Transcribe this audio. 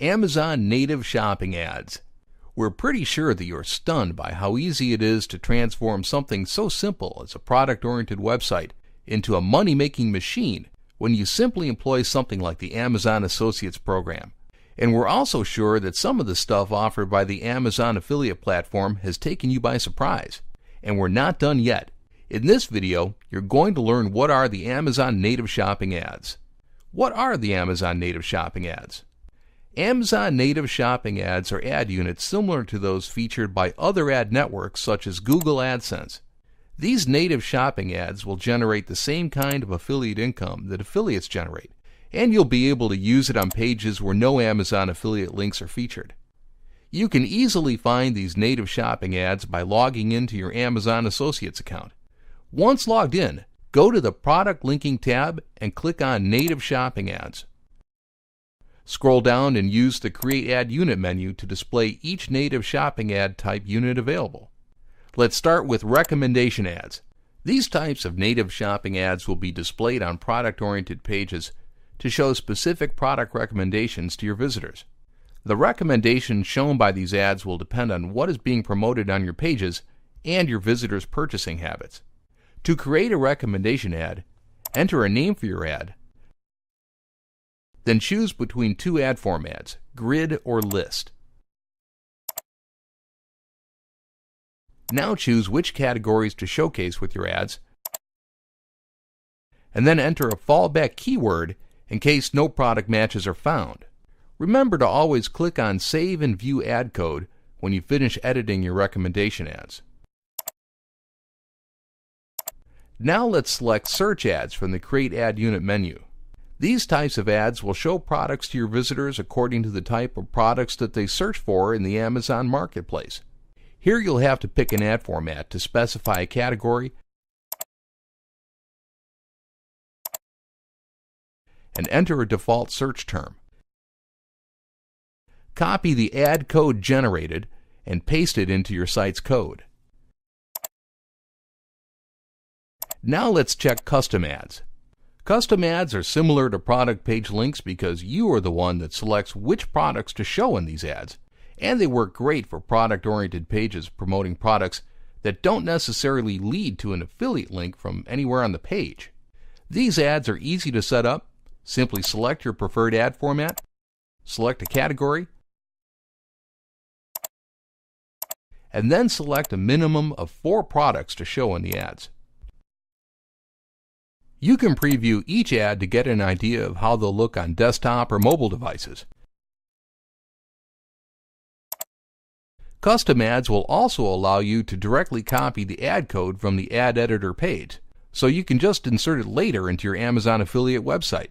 Amazon native shopping ads. We're pretty sure that you're stunned by how easy it is to transform something so simple as a product-oriented website into a money-making machine when you simply employ something like the Amazon Associates program. And we're also sure that some of the stuff offered by the Amazon affiliate platform has taken you by surprise. And we're not done yet. In this video, you're going to learn what are the Amazon native shopping ads. What are the Amazon native shopping ads? Amazon native shopping ads are ad units similar to those featured by other ad networks such as Google AdSense. These native shopping ads will generate the same kind of affiliate income that affiliates generate, and you'll be able to use it on pages where no Amazon affiliate links are featured. You can easily find these native shopping ads by logging into your Amazon Associates account. Once logged in, go to the Product Linking tab and click on Native Shopping Ads. Scroll down and use the Create Ad Unit menu to display each native shopping ad type unit available. Let's start with recommendation ads. These types of native shopping ads will be displayed on product-oriented pages to show specific product recommendations to your visitors. The recommendations shown by these ads will depend on what is being promoted on your pages and your visitors' purchasing habits. To create a recommendation ad, enter a name for your ad, then choose between two ad formats, grid or list. Now choose which categories to showcase with your ads, and then enter a fallback keyword in case no product matches are found. Remember to always click on Save and View Ad Code when you finish editing your recommendation ads. Now let's select Search Ads from the Create Ad Unit menu. These types of ads will show products to your visitors according to the type of products that they search for in the Amazon Marketplace. Here you'll have to pick an ad format to specify a category and enter a default search term. Copy the ad code generated and paste it into your site's code. Now let's check custom ads. Custom ads are similar to product page links because you are the one that selects which products to show in these ads, and they work great for product-oriented pages promoting products that don't necessarily lead to an affiliate link from anywhere on the page. These ads are easy to set up. Simply select your preferred ad format, select a category, and then select a minimum of 4 products to show in the ads. You can preview each ad to get an idea of how they'll look on desktop or mobile devices. Custom ads will also allow you to directly copy the ad code from the ad editor page, so you can just insert it later into your Amazon affiliate website.